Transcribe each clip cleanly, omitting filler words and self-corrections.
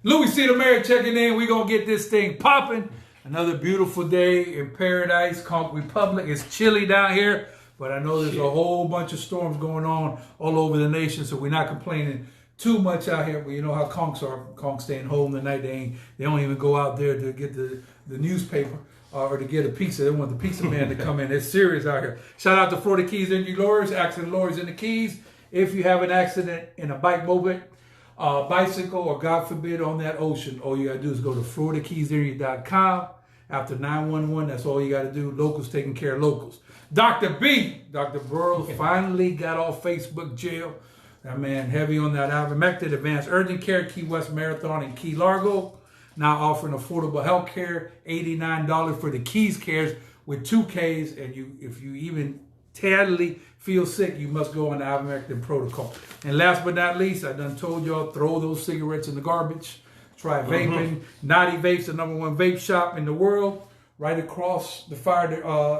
Louie C. the Mayor checking in. We're going to get this thing popping. Another beautiful day in paradise, Conch Republic. It's chilly down here, but I know there's a whole bunch of storms going on all over the nation, so we're not complaining too much out here. But you know how Conchs are. Conchs staying home tonight. They don't even go out there to get the newspaper or to get a pizza. They want the pizza man to come in. It's serious out here. Shout out to Florida Keys Injury Lawyers, accident lawyers in the Keys. If you have an accident in a bike moped, bicycle, or God forbid on that ocean, all you got to do is go to FloridaKeysInjury.com. After 911, that's all you got to do. Locals taking care of locals. Dr. Burroughs finally got off Facebook jail. That man heavy on that ivermectin, advanced urgent care, Key West Marathon in Key Largo. Now offering affordable health care, $89 for the Keys Cares with 2 Ks. And if you even tardily feel sick, you must go on the ivermectin protocol. And last but not least, I done told y'all, throw those cigarettes in the garbage. Try vaping. Naughty Vapes, the #1 vape shop in the world, right across the fire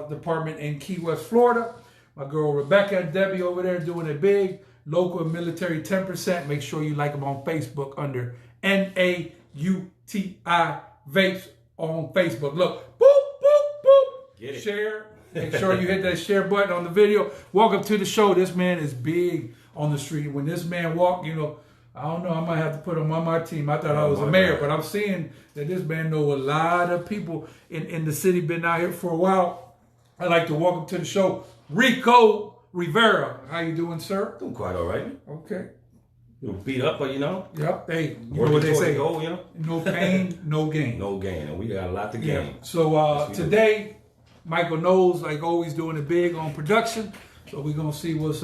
department in Key West, Florida. My girl Rebecca and Debbie over there doing a big local and military 10%. Make sure you like them on Facebook under NAUTI Vapes on Facebook. Look, boop, boop, boop. Get it. Share. Make sure you hit that share button on the video. Welcome to the show. This man is big on the street. When this man walk, you know, I don't know, I might have to put him on my team. I thought I was a mayor, but I'm seeing that this man know a lot of people in the city, been out here for a while. I'd like to welcome to the show, Rico Rivera. How you doing, sir? Doing quite all right. Okay. You beat up, but you know. Yep. Hey, you know what they say? Goal, you know? No pain, no gain. No gain, and we got a lot to gain. Yeah. So today, Michael Knowles, like always, doing it big on production. So we're gonna see what's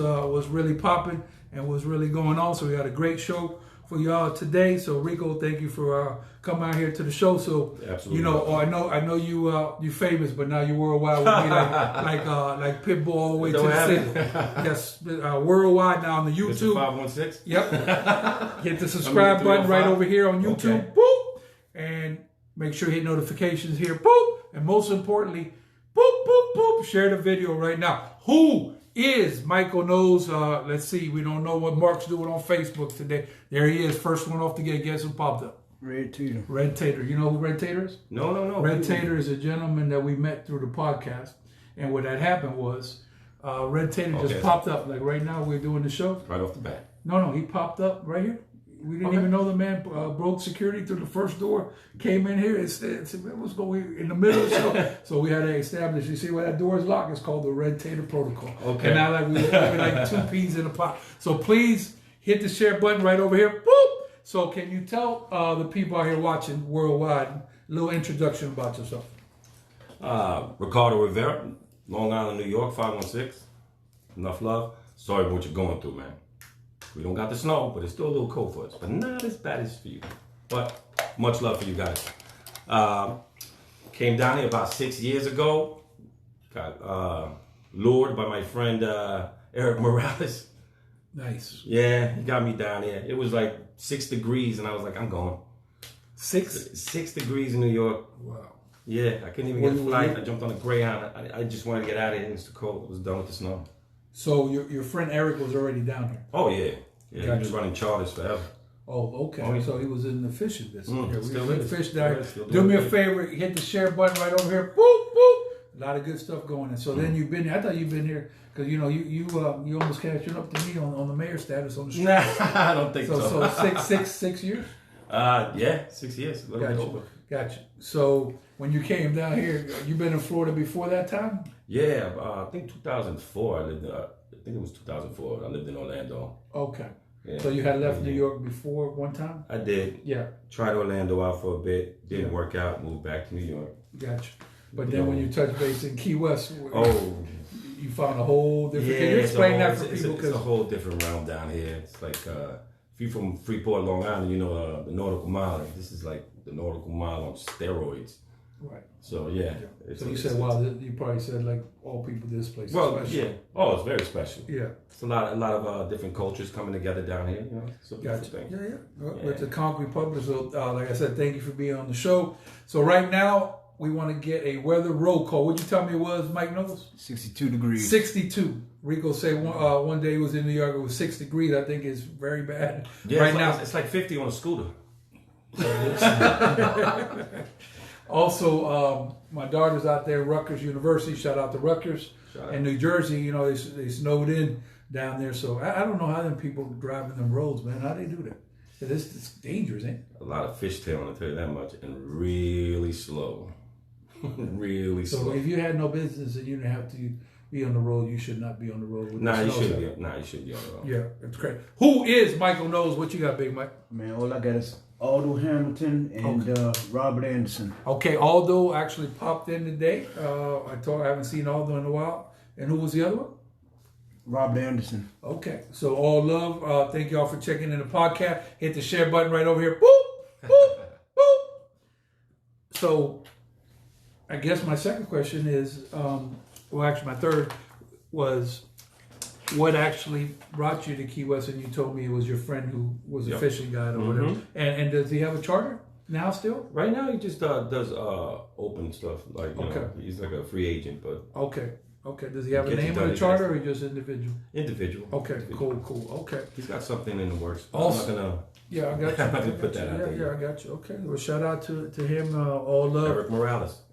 really popping and what's really going on. So we got a great show for y'all today. So Rico, thank you for coming out here to the show. So absolutely, you know, I know you famous, but now you worldwide with me, like Pitbull all the way to the city. Yes, worldwide now on the YouTube. 516. Yep. Hit the subscribe button right over here on YouTube. Okay. Boop, and make sure you hit notifications here. Boop, and most importantly, boop, boop, boop. Share the video right now. Who is Michael Knowles? Let's see. We don't know what Mark's doing on Facebook today. There he is. First one off the gate. Guess who popped up? Red Tater. Red Tater. You know who Red Tater is? No. Red Tater is a gentleman that we met through the podcast. And what had happened was Red Tater just popped up. Like right now we're doing the show. Right off the bat. No. He popped up right here. We didn't even know the man broke security through the first door, came in here and said, what's going in the middle of the show? So we had to establish, you see where that door is locked? It's called the Red Tater Protocol. Okay. And now we're like 2 peas in a pot. So please hit the share button right over here. Boop! So can you tell the people out here watching worldwide a little introduction about yourself? Ricardo Rivera, Long Island, New York, 516. Enough love. Sorry for what you're going through, man. We don't got the snow, but it's still a little cold for us. But not as bad as for you. But much love for you guys. Came down here about 6 years ago. Got lured by my friend Eric Morales. Nice. Yeah, he got me down here. It was like 6 degrees, and I was like, I'm going. 6 degrees in New York. Wow. Yeah, I couldn't even get a flight. I jumped on a Greyhound. I just wanted to get out of here. It was too cold. It was done with the snow. So your friend Eric was already down here? Oh, yeah. Yeah, he was running charters forever. Oh, okay. Oh, yeah. So he was in the fishing business. Still we fish down here. Do me a favor, hit the share button right over here. Boop, boop. A lot of good stuff going on. So then you've been here. I thought you've been here because you know you almost catching up to me on the mayor status on the street. Nah, I don't think so. So 6 years? Yeah, 6 years. Gotcha. So when you came down here, you been in Florida before that time? Yeah, I think 2004. I think it was 2004. I lived in Orlando. Okay. Yeah. So you had left New York before one time? I did. Yeah. Tried Orlando out for a bit. Didn't work out. Moved back to New York. Gotcha. But then when you touched base in Key West, you found a whole different. Can you explain that for people? It's a whole different realm down here. It's like if you're from Freeport, Long Island, you know the Nautical Mile. This is like the Nautical Mile on steroids. Right. So yeah. So you said, wow, you probably said like all people this place. Well, special. yeah. Oh, it's very special. Yeah. It's a lot of different cultures coming together down here. You know, it's a beautiful thing. Yeah. Well, it's the Conch Republic. So like I said, thank you for being on the show. So right now we want to get a weather roll call. What'd you tell me it was, Mike Knowles? 62 degrees. 62. Rico said one day he was in New York. It was 6 degrees. I think it's very bad. Yeah, right now it's like 50 on a scooter. Also, my daughter's out there, Rutgers University. Shout out to Rutgers. And New Jersey, you know, they snowed in down there. So I don't know how them people driving them roads, man. How they do that? It's dangerous, ain't it? A lot of fishtailing, I'll tell you that much, and really slow. Really slow. So if you had no business and you didn't have to be on the road, you should not be on the road. With You shouldn't be on the road. Yeah, that's great. Who is Michael Knowles? What you got, Big Mike? Man, all I got is Aldo Hamilton and Robert Anderson. Okay, Aldo actually popped in today. I haven't seen Aldo in a while. And who was the other one? Robert Anderson. Okay, so all love. Thank y'all for checking in the podcast. Hit the share button right over here. Boop, boop, boop. So, I guess my second question is, well, actually, my third was, what actually brought you to Key West? And you told me it was your friend who was a fishing guide or whatever. And does he have a charter now still? Right now, he just does open stuff. Like, you know, he's like a free agent, but... Okay. Does he have a name on the charter or just individual? Individual. Okay, cool. Okay. He's got something in the works. Also, I'm not gonna... Yeah, I got you. I'm not gonna put that out there. Yeah, I got you. Okay. Well, shout out to him. All love.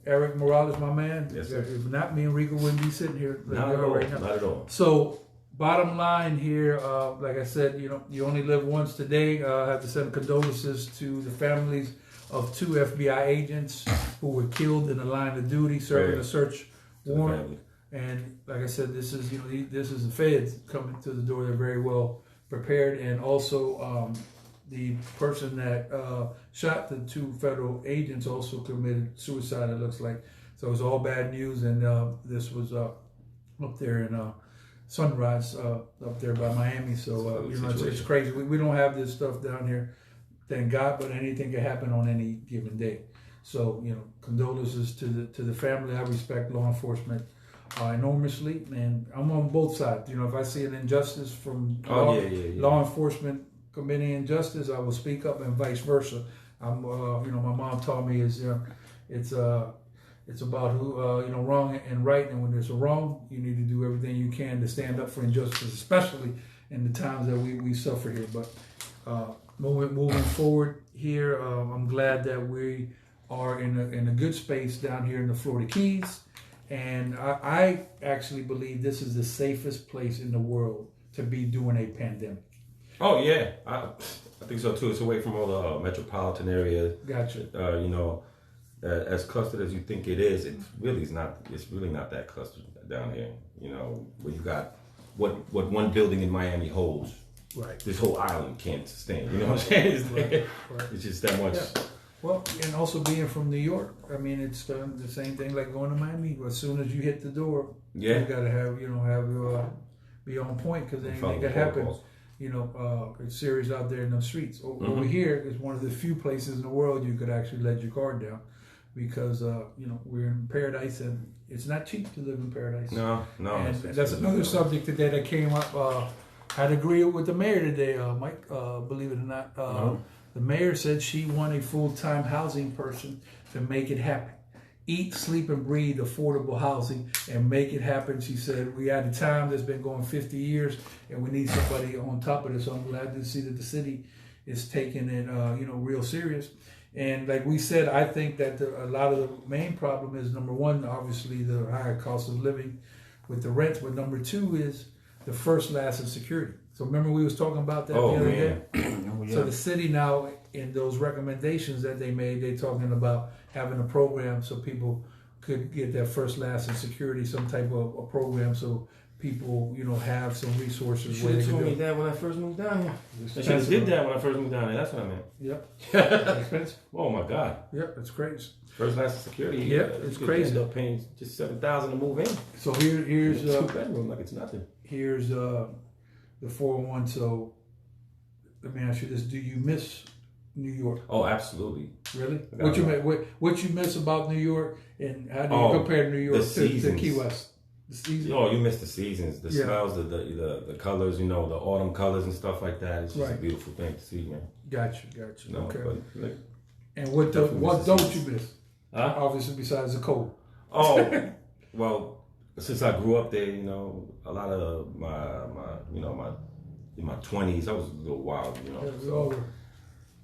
Eric Morales, my man. Yes, sir. If not, me and Rico wouldn't be sitting here Not at all. right now. Not at all. So, bottom line here, like I said, you know, you only live once today. I have to send condolences to the families of 2 FBI agents who were killed in the line of duty serving a search warrant. And like I said, this is the feds coming to the door. They're very well prepared, and also the person that shot the 2 federal agents also committed suicide. It looks like so. It's all bad news, and this was up there in Sunrise, up there by Miami. So you know, it's crazy. We don't have this stuff down here, thank God. But anything can happen on any given day. So you know, condolences to the family. I respect law enforcement enormously, and I'm on both sides. You know, if I see an injustice from law enforcement committing injustice, I will speak up, and vice versa. I'm, you know, my mom taught me it's about who, you know, wrong and right, and when there's a wrong, you need to do everything you can to stand up for injustice, especially in the times that we suffer here. But moving forward here, I'm glad that we are in a good space down here in the Florida Keys. And I actually believe this is the safest place in the world to be during a pandemic. Oh yeah, I think so too. It's away from all the metropolitan areas. Gotcha. You know, as clustered as you think it is, it's really not that clustered down here. You know, where you got what one building in Miami holds. Right. This whole island can't sustain. You know what I'm saying? It's just that much. Yeah. Well, and also being from New York, I mean, it's the same thing like going to Miami. As soon as you hit the door, you got to have be on point, because anything that happens, you know, it's serious out there in the streets. Over here is one of the few places in the world you could actually let your guard down, because you know, we're in paradise, and it's not cheap to live in paradise. No. And that's another subject today that came up. I'd agree with the mayor today, Mike. Believe it or not. The mayor said she want a full-time housing person to make it happen. Eat, sleep, and breathe affordable housing and make it happen. She said, we at a time that's been going 50 years, and we need somebody on top of this. So I'm glad to see that the city is taking it, you know, real serious. And like we said, I think that a lot of the main problem is, number one, obviously the higher cost of living with the rents, but number two is the first, last, and security. So remember we was talking about that the other day? So the city now, in those recommendations that they made, they're talking about having a program so people could get their first, last, and security, some type of a program, so people, you know, have some resources. You should have told me that when I first moved down here. I should have did that when I first moved down here. That's what I meant. Yep. Expensive. Oh my God. Yep, it's crazy. First, last, and security. Yep, it's crazy. End up paying just $7,000 to move in. So here's 2-bedroom, like it's nothing. Here's the 401. So let me ask you this: do you miss New York? Oh, absolutely. Really? What you miss about New York, and how do you compare New York to Key West? The seasons. Oh, you miss the seasons, the smells, the colors, you know, the autumn colors and stuff like that. It's just a beautiful thing to see, man. Gotcha. No, Okay. But, like, and what don't you miss? Obviously, besides the cold. Oh, well, since I grew up there, you know, a lot of my in my 20s, I was a little wild, you know. It was over.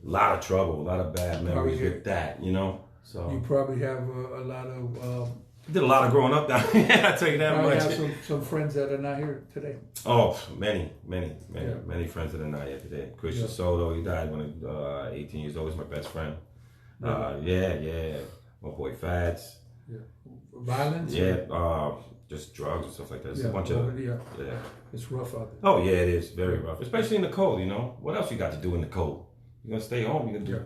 a lot of trouble, a lot of bad memories yeah. with that, you know. So You probably have a lot of. did a lot of growing up down here. I tell you that Probably much. have some friends that are not here today. Oh, many friends that are not here today. Christian Soto, he died when he was 18 years old. He's my best friend. Yeah. My boy Fads. Yeah. Violence? Yeah, just drugs and stuff like that. It's a bunch of yeah. It's rough out there. Oh yeah, it is very rough, especially in the cold. You know, what else you got to do in the cold? You're gonna stay home. You gonna do.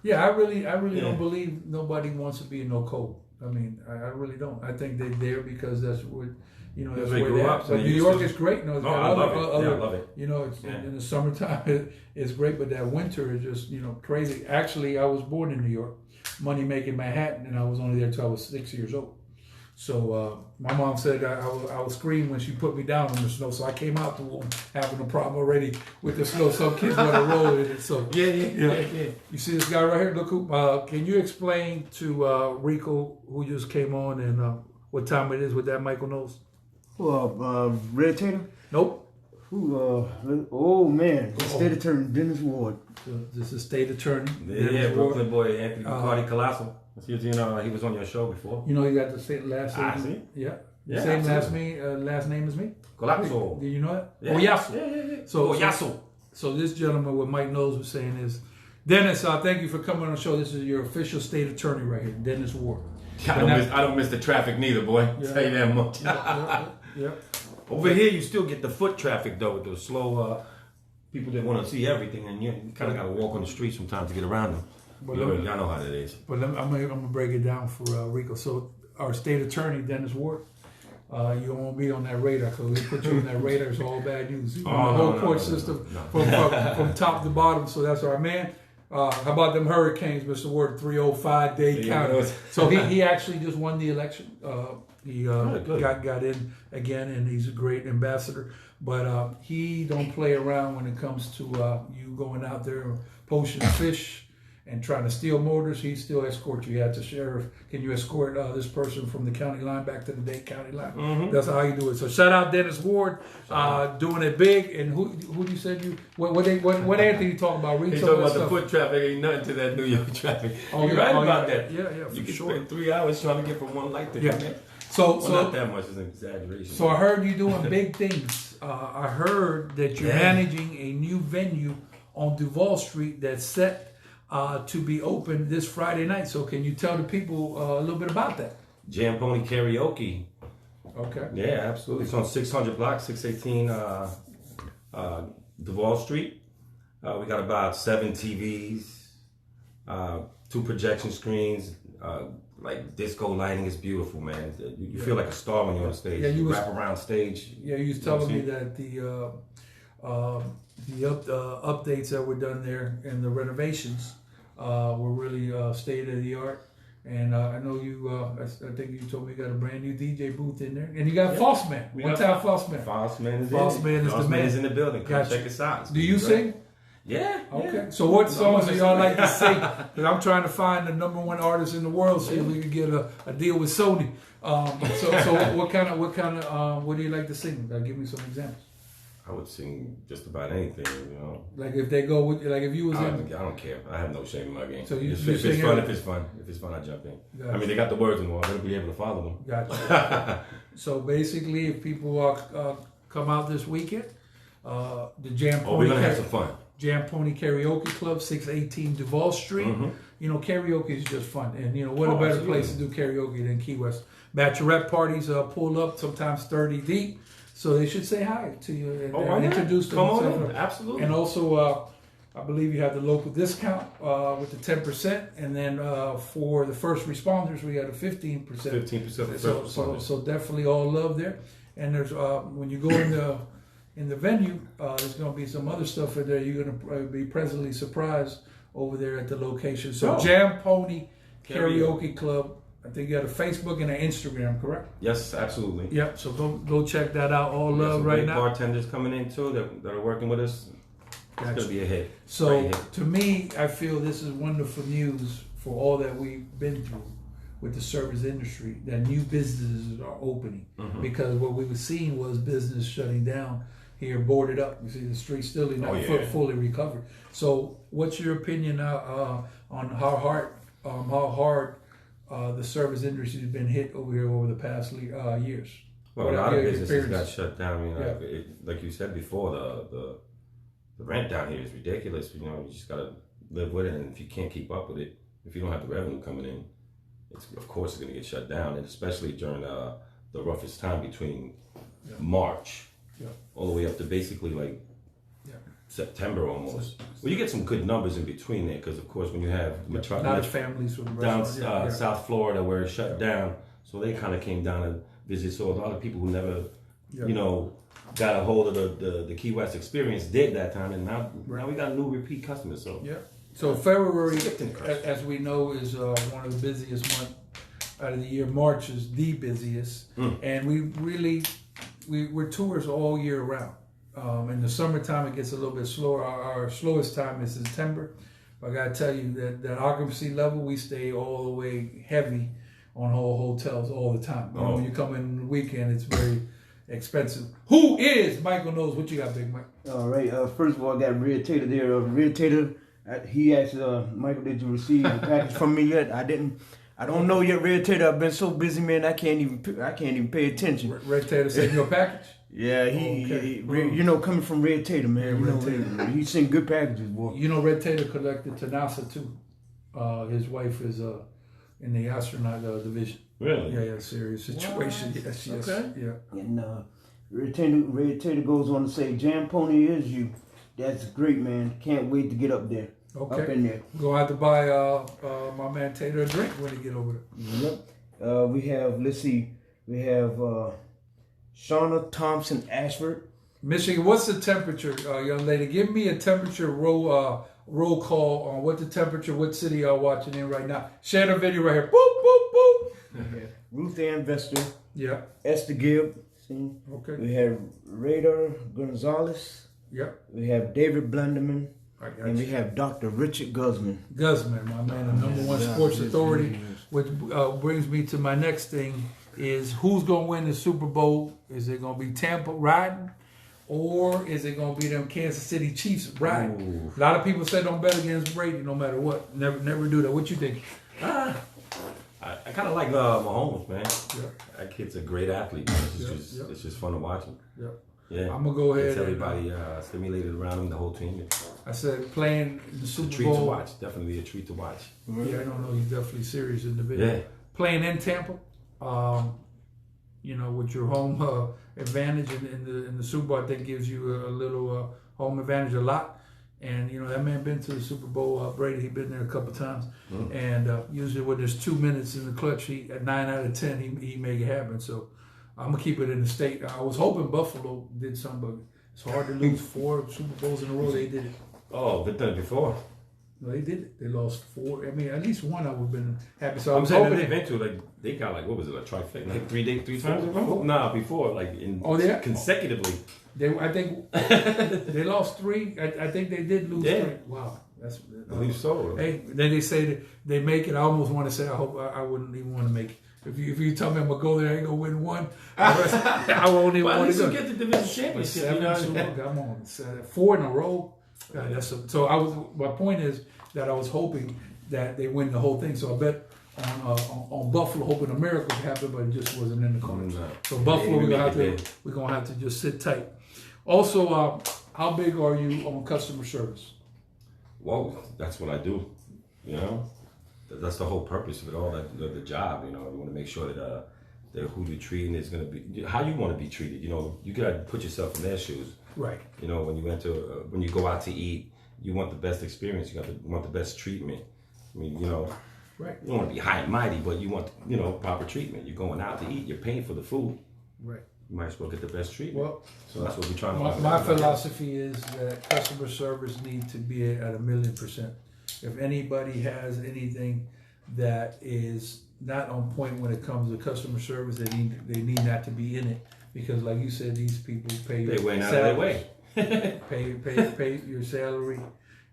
Yeah, I really don't believe nobody wants to be in no cold. I mean, I really don't. I think they're there because that's what that's they where grew they're up, at. so But New York is great. No, it's got I love it. I love it. You know, it's in the summertime it's great, but that winter is just crazy. Actually, I was born in New York, money making Manhattan, and I was only there till I was 6 years old. So my mom said I would scream when she put me down in the snow. So I came out the womb having a problem already with the snow. Some kids want to roll in it. So Yeah. You see this guy right here? Look who. Can you explain to Rico who just came on and what time it is with that Michael Knowles? Red Tater? Nope. Oh man, the state attorney Dennis Ward. So this is state attorney. Yeah, Brooklyn boy Anthony Bacardi Colossal. He was on your show before. You know, you got the same last name. I see. Yeah. Same last name as me. Colossal. Did you know that? Yeah. Oyasu. Yeah. So this gentleman, what Mike Knowles was saying is, Dennis, thank you for coming on the show. This is your official state attorney right here, Dennis Ward. I don't miss the traffic neither, boy. Tell you that much. Yeah. Over here, you still get the foot traffic though, with those slow people that want to see everything, and you kind of got to walk on the street sometimes to get around them. Y'all know how that is. But I'm gonna break it down for Rico. So our state attorney, Dennis Ward, you won't be on that radar because we put you on that radar. It's all bad news. The whole court system from top to bottom. So that's our man. How about them Hurricanes, Mr. Ward? 305 Dade County. So he actually just won the election. He got in again, and he's a great ambassador. But he don't play around when it comes to you going out there poaching fish and trying to steal motors. He still escorts you. You had to sheriff. Can you escort this person from the county line back to the Dade County line? Mm-hmm. That's how you do it. So shout out Dennis Ward, doing it big. And who you said you? What Anthony talking about? He's talking about the foot traffic. Ain't nothing to that New York traffic. You're right about that. Yeah, you can spend 3 hours trying to get from one light to the next. So not that much is an exaggeration. So I heard you doing big things. I heard that you're managing a new venue on Duval Street that's set to be open this Friday night. So can you tell the people a little bit about that? Jam Pony Karaoke. Okay. Yeah, absolutely. It's on 600 block, 618 Duval Street. We got about 7 TVs, 2 projection screens, like disco lighting is beautiful, man. You feel like a star when you're on stage. Yeah, wrap around stage. Yeah, you was telling me that the updates that were done there and the renovations were really state of the art. And I know you. I think you told me you got a brand new DJ booth in there, and you got False Man. One time, False Man. False Man is the man. Is in the building. Come check us out. Do you sing? Yeah. Okay. So what songs do y'all like to sing? Because I'm trying to find the #1 artist in the world, so we can get a deal with Sony. So what kind of what do you like to sing? Give me some examples. I would sing just about anything, you know. Like if they go with, like if you was I don't care. I have no shame in my game. So if it's fun, I jump in. Gotcha. I mean, they got the words in them. I'm gonna be able to follow them. Gotcha. So basically, if people come out this weekend, the Jam Pony. We're gonna have some fun. Jam Pony Karaoke Club, 618 Duval Street. Mm-hmm. You know, karaoke is just fun, and you know what a better place to do karaoke than Key West. Bachelorette parties pull up sometimes 30 deep. So they should say hi to you and introduce themselves. Come on in. Absolutely. And also, I believe you have the local discount with the 10%, and then for the first responders, we got a 15%. 15% for first responders. So definitely all love there. And there's when you go in the venue, there's going to be some other stuff in there. You're going to be pleasantly surprised over there at the location. So Jam Pony Karaoke Club. I think you got a Facebook and an Instagram, correct? Yes, absolutely. Yep. So go check that out. All love right now. Bartenders coming in too that are working with us. It's gonna be a hit. So to me, I feel this is wonderful news for all that we've been through with the service industry. That new businesses are opening because what we were seeing was business shutting down. here boarded up. You see the streets still not fully recovered. So, what's your opinion now on how hard the service industry has been hit over here over the past years? Well, a lot of businesses got shut down. You know, like you said before, the rent down here is ridiculous. You know, you just gotta live with it, and if you can't keep up with it, if you don't have the revenue coming in, of course it's gonna get shut down, and especially during the roughest time between March all the way up to basically like September almost. Well, you get some good numbers in between there, because of course when you have large families from the down South Florida where it's shut down, so they kind of came down and visited. So a lot of people who never, you know, got a hold of the Key West experience did that time, and now we got new repeat customers. So so February, as we know, is one of the busiest months out of the year. March is the busiest, and we're tourists all year round. In the summertime, it gets a little bit slower. Our slowest time is September. But I gotta tell you that occupancy level, we stay all the way heavy on whole hotels all the time. When you come in the weekend, it's very expensive. Who is Michael Knowles? What you got, Big Mike? All right. First of all, I got Red Tater there. Red Tater, he asked Michael, did you receive the package from me yet? I didn't. I don't know yet, Red Tater. I've been so busy, man. I can't even pay attention. Red Tater sent you a package? Yeah, he you know, coming from Red Tater, man. Red Tater. He sent good packages, boy. You know, Red Tater collected to NASA too. His wife is in the astronaut division. Really? Yeah, serious situation. What? Yes. Okay. Yeah. And Red Tater goes on to say, "Jam Pony is you. That's great, man. Can't wait to get up there." Okay. Up in there. We're gonna have to buy my man Tater a drink when he get over there. Yep. We have Shauna Thompson Ashford. Michigan, what's the temperature, young lady? Give me a temperature roll call on what the temperature, what city y'all watching in right now. Share the video right here. Boop, boop, boop. Ruth Ann Vester. Yeah. Esther Gibb. See? Okay. We have Radar Gonzalez. Yep. We have David Blenderman. And we you. have Dr. Richard Guzman. Guzman, my man, the number one sports authority. Which brings me to my next thing is who's going to win the Super Bowl? Is it going to be Tampa riding? Or is it going to be them Kansas City Chiefs riding? A lot of people say don't bet against Brady no matter what. Never do that. What you think? I kind of like Mahomes, man. Yeah. That kid's a great athlete. It's just fun to watch him. Yeah. Yeah. I'm going to go ahead. It's everybody stimulated around him, the whole team. I said playing the Super Bowl. A treat to watch. Definitely a treat to watch. Yeah, I don't know. He's definitely serious individual. Yeah. Playing in Tampa, you know, with your home advantage in the Super Bowl, I think gives you a little home advantage a lot. And, you know, that man been to the Super Bowl. Brady, he been there a couple times. Mm-hmm. And usually when there's 2 minutes in the clutch, at 9 out of 10, he make it happen. So I'm going to keep it in the state. I was hoping Buffalo did something, but it's hard to lose 4 Super Bowls in a row. They did it. Oh, they've done it before. No, they did it. They lost 4. I mean, at least one I would have been happy. So I'm saying they've been to, like, they got, like, what was it, a trifecta? Like 3 times in a row? Nah, before, like, consecutively. I think they lost 3. I think they did lose 3. Wow. That's I believe so. Hey, then they say that they make it. I almost want to say I hope I wouldn't even want to make it. If you tell me I'm gonna go there, I ain't gonna win 1. I won't even want to go. Get the division championship. You know? I'm on 4 in a row. God, my point is that I was hoping that they win the whole thing. So I bet on Buffalo, hoping a miracle could happen, but it just wasn't in the cards. So Buffalo, we're gonna have to just sit tight. Also, how big are you on customer service? Well, that's what I do. You know, that's the whole purpose of it all. The job. You know, you want to make sure that who you're treating is going to be how you want to be treated. You know, you got to put yourself in their shoes. Right. You know, when you go out to eat, you want the best experience. You want the best treatment. I mean, you know, right. You don't want to be high and mighty, but you want, you know, proper treatment. You're going out to eat. You're paying for the food. Right. You might as well get the best treatment. Well, so that's what we're trying to. My philosophy is that customer service needs to be at 1,000,000%. If anybody has anything that is not on point when it comes to customer service, they need not to be in it, because, like you said, these people pay your went out of their way. pay your salary,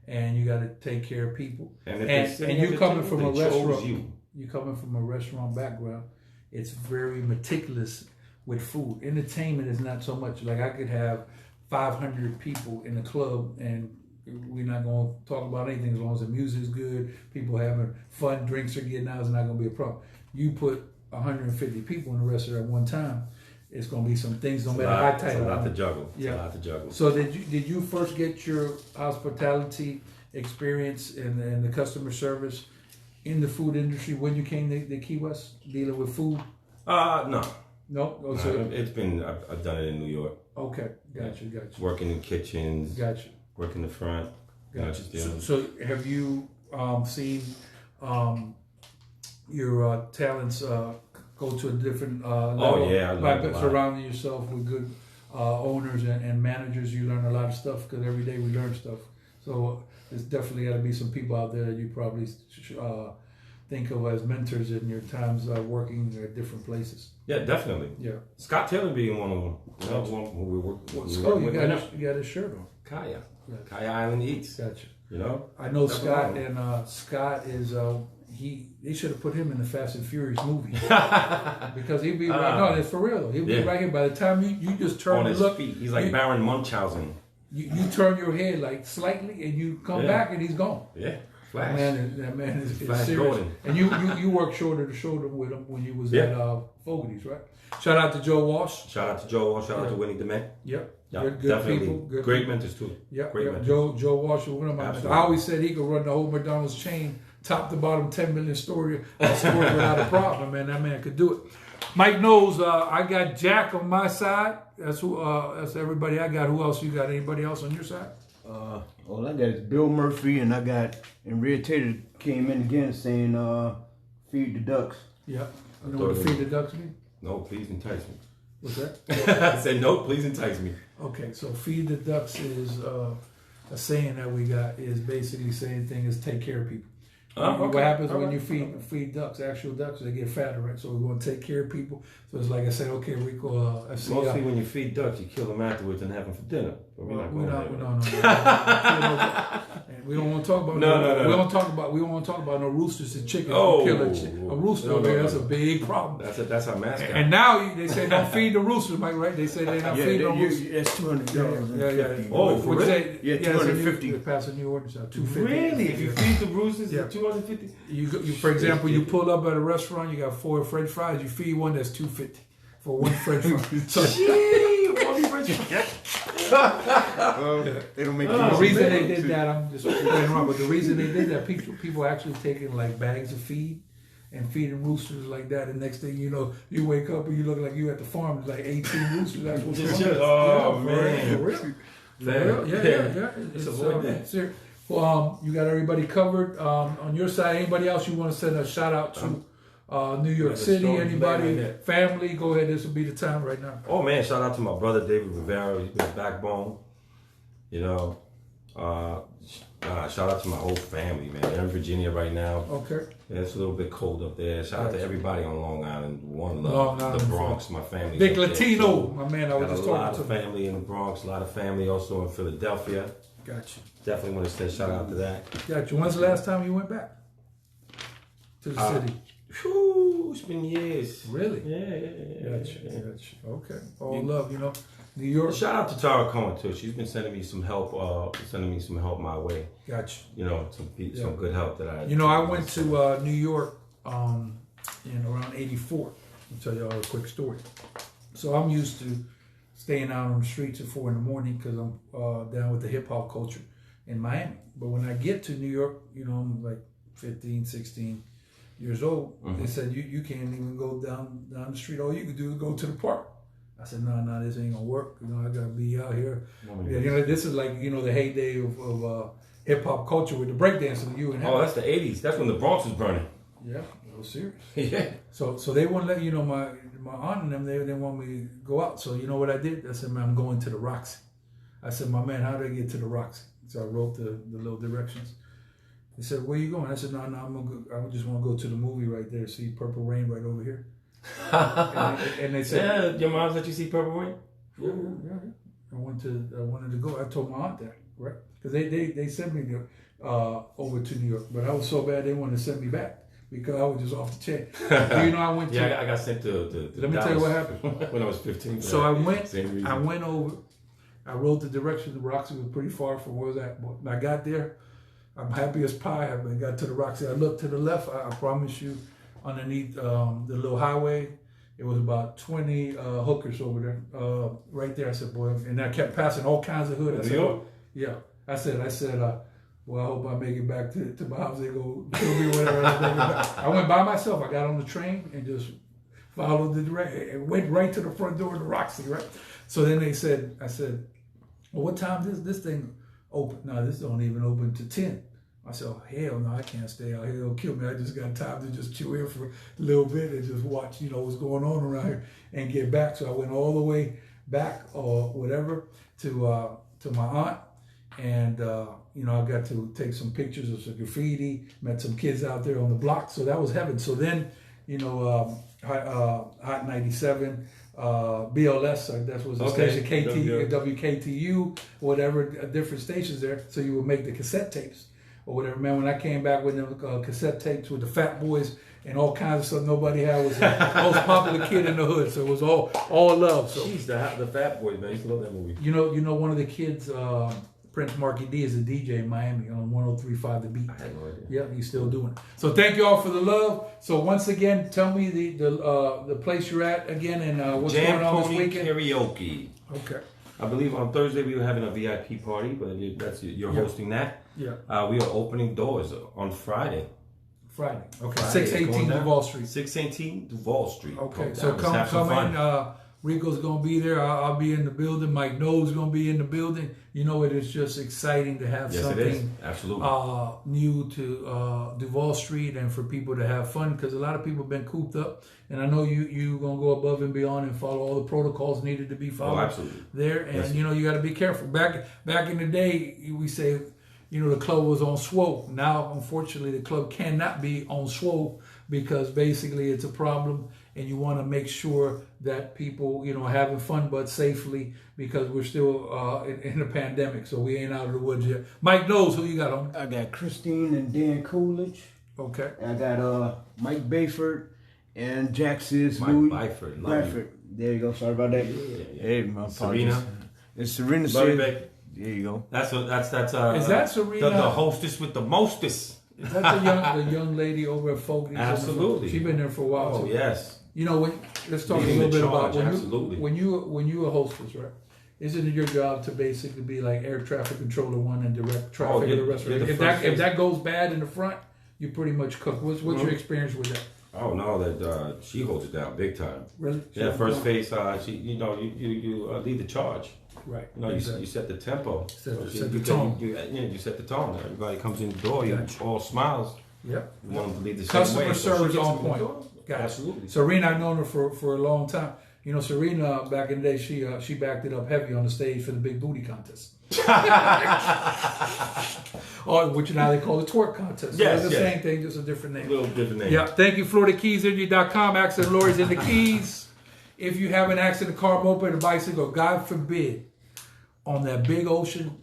and you got to take care of people. And you coming from a restaurant, you coming from a restaurant background, it's very meticulous with food. Entertainment is not so much. Like I could have 500 people in the club, and we're not going to talk about anything as long as the music's good, people having fun, drinks are getting out, it's not going to be a problem. You put 150 people in the restaurant at one time, it's going to be some things, no matter how tight. It's a lot to juggle. Yeah. It's a lot to juggle. So did you first get your hospitality experience and the customer service in the food industry when you came to Key West, dealing with food? No. No? Oh, I've done it in New York. Okay, gotcha. Working in kitchens. Gotcha. Working the front. Gotcha. So have you seen your talents go to a different level? Oh yeah, I learned a lot. Surrounding yourself with good owners and managers, you learn a lot of stuff because every day we learn stuff. So there's definitely got to be some people out there that you probably think of as mentors in your times working at different places. Yeah, definitely. Yeah. Scott Taylor being one of them. You know, one who we work with. You got his shirt on. Kaya. Yeah. Kaya Island Eats. Gotcha. You know? I know Scott, and Scott is they should have put him in the Fast and Furious movie because he'd be right. No, that's for real though. He'd be right here. By the time you just turn on and his look, feet, he's like Baron Munchausen. You turn your head like slightly, and you come back, and he's gone. Yeah, Flash. That man is Flash serious. Gordon. And you worked shoulder to shoulder with him when you was at Fogarty's, right? Shout out to Joe Walsh. Shout out to Joe Walsh. Shout out to Winnie DeMay. Yep. Yeah, good definitely. people. Good great people. mentors too. Yep. Great mentors. Joe Walsh was one of my. I always said he could run the whole McDonald's chain, top to bottom, 10 million store without a problem. Man, that man could do it. Mike Knowles, I got Jack on my side. That's who. That's everybody I got. Who else you got? Anybody else on your side? All I got is Bill Murphy, and Red Tater came in again saying, "Feed the ducks." Yep. You know what the feed the ducks mean? No, please entice me. What's that? I said no, please entice me. Okay, so feed the ducks is a saying that we got, is basically saying thing is take care of people. What happens when you feed ducks, actual ducks, they get fatter, right? So we're going to take care of people. So it's like I said, okay, Rico, I see. Mostly when you feed ducks, you kill them afterwards and have them for dinner. But we're not going We don't want to talk about no. We don't want to talk about no roosters and chickens. Oh, kill a rooster, that's a big problem. That's our mascot. And now they say don't feed the roosters, Mike, right? They say they're not feeding the roosters. That's $200. Yeah. Oh, for real? Yeah, $250. They pass a new ordinance out. $250. Really? If you feed the roosters, it's $250. You, for example, you pull up at a restaurant, you got 4 French fries. You feed one, that's $250 for one French fry. So, only French fries. They don't make the reason they did that, I'm just playing wrong, but the reason they did that, people actually taking like bags of feed and feeding roosters like that, and next thing you know, you wake up and you look like you at the farm. There's like 18 roosters. That's what's man. For real. Yeah. It's serious. Well, you got everybody covered on your side. Anybody else you want to send a shout out to? New York City, anybody, family, go ahead. This will be the time right now. Oh man, shout out to my brother David Rivera. He's been a backbone. You know, shout out to my whole family, man. They're in Virginia right now. Okay. Yeah, it's a little bit cold up there. Shout out to everybody on Long Island. One love. Long Island, the Bronx, my family. Big Latino, my man. I was just talking to. A lot of family in the Bronx. A lot of family also in Philadelphia. Gotcha. Definitely want to say shout out to that. Gotcha. When's the last time you went back to the city? Whew, it's been years. Really? Yeah. Gotcha. Okay. All love, you know. New York. Shout out to Tara Cohen too. She's been sending me some help. My way. Gotcha. You know, some good help that I. You know, I went to New York in around '84. I'll tell you all a quick story. So I'm used to staying out on the streets at 4 a.m. because I'm down with the hip hop culture in Miami. But when I get to New York, you know, I'm like 15, 16 years old. They said you can't even go down the street. All you can do is go to the park. I said no, this ain't gonna work. You know, I gotta be out here. You know, this is like, you know, the heyday of hip hop culture with the breakdancing. Oh, that's the '80s. That's when the Bronx was burning. Yeah, it was serious. Yeah. So they wouldn't let, you know, my aunt and them, they didn't want me to go out. So you know what I did? I said, man, I'm going to the Roxy. I said, my man, how do I get to the Roxy? So I wrote the little directions. They said, where you going? I said, no, I just want to go to the movie right there. See Purple Rain right over here. and they said, yeah, your mom let you see Purple Rain? Yeah. I wanted to go. I told my aunt that, right? Because they sent me over to New York, but I was so bad they wanted to send me back because I was just off the chain. You know, I went to. Yeah, I got sent to let me tell you what happened when I was 15. So I went over. I rode the direction. The Roxy was pretty far from where I was at. But when I got there, I'm happy as pie. I got to the Roxy. I looked to the left. I promise you, underneath the little highway, it was about 20 hookers over there, right there. I said, boy, and I kept passing all kinds of hoods. I said, yeah. I said, well, I hope I make it back to my house. They go kill me, whatever. I went by myself. I got on the train and just followed the direction and went right to the front door of the Roxy, right? So then I said, well, what time does this thing open? No, this don't even open to 10. I said, oh, hell no, I can't stay out here. It'll kill me. I just got time to just chill here for a little bit and just watch, what's going on around here and get back. So I went all the way back or whatever to my aunt. And, I got to take some pictures of some graffiti, met some kids out there on the block. So that was heaven. So then, Hot 97, BLS, that was the station, WKTU, whatever, different stations there. So you would make the cassette tapes or whatever. Man, when I came back with the cassette tapes with the Fat Boys and all kinds of stuff nobody had, was the most popular kid in the hood. So it was all love. So jeez, the Fat Boys, man. I used to love that movie. One of the kids, Prince Marky D, is a DJ in Miami on 103.5 The Beat. I had no idea. Yeah, he's still doing it. So thank you all for the love. So once again, tell me the place you're at again and what's going on this weekend. Pony Karaoke. Okay. I believe on Thursday we were having a VIP party, but you're hosting that. Yeah. We are opening doors on Friday. Okay. 618 Duval Street. 618 Duval Street. Okay. So come in. Rico's gonna be there. I'll be in the building. Mike Knowles is gonna be in the building. It is just exciting to have something absolutely new to Duval Street and for people to have fun because a lot of people have been cooped up. And I know you gonna go above and beyond and follow all the protocols needed to be followed. Oh, absolutely. There and you got to be careful. Back in the day, we say the club was on swole. Now, unfortunately, the club cannot be on swole because basically it's a problem. And you want to make sure that people, are having fun but safely because we're still in a pandemic, so we ain't out of the woods yet. Mike Knowles, who you got on? I got Christine and Dan Coolidge. Okay. I got Mike Bayford and Jack Sis. Mike Louie. Byford. There you go. Sorry about that. Yeah. Hey, my apologies. Serena. It's Serena. There you go. That's Is that Serena? The hostess with the mostest. Is that the young lady over at Fogarty's? Absolutely. She's been there for a while. Oh, too. Yes. Let's talk a little bit about when you a hostess, right? Isn't it your job to basically be like air traffic controller one and direct traffic at the restaurant? If that goes bad in the front, you pretty much cook. What's your experience with that? Oh no, that she holds it down big time. Really? Yeah, first face. You lead the charge. Right. You set the tempo. Set the tone. You set the tone. Everybody comes in the door. You all smiles. Yep. You want them to lead the customer same way. service on point. Absolutely. Serena, I've known her for a long time. Serena back in the day, she backed it up heavy on the stage for the big booty contest. Or which now they call the twerk contest. So it's the same thing, just a different name. A little different name. Yeah. Thank you, FloridaKeysEnergy.com. Accident lawyers in the Keys. If you have an accident, car, moped, or bicycle, God forbid, on that big ocean,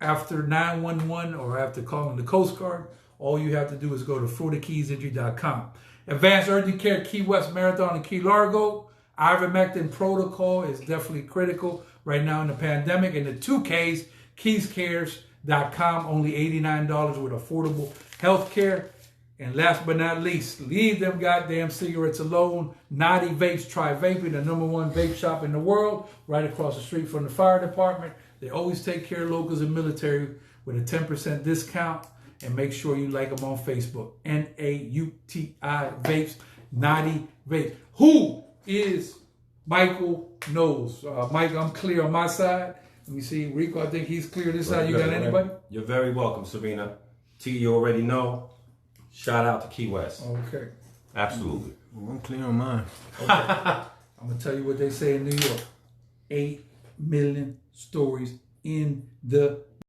after 911 or after calling the Coast Guard, all you have to do is go to FloridaKeysEnergy.com. Advanced Urgent Care, Key West Marathon and Key Largo. Ivermectin protocol is definitely critical right now in the pandemic. And the 2Ks, KeysCares.com, only $89 with affordable health care. And last but not least, leave them goddamn cigarettes alone. Naughty Vapes, try vaping, the #1 vape shop in the world, right across the street from the fire department. They always take care of locals and military with a 10% discount. And make sure you like them on Facebook. NAUTI Vapes, Naughty Vapes. Who is Michael Knowles? Mike, I'm clear on my side. Let me see. Rico, I think he's clear this side. You got anybody? You're very welcome, Serena. T, you already know. Shout out to Key West. Okay. Absolutely. Well, I'm clear on mine. Okay. I'm going to tell you what they say in New York. 8 million stories in the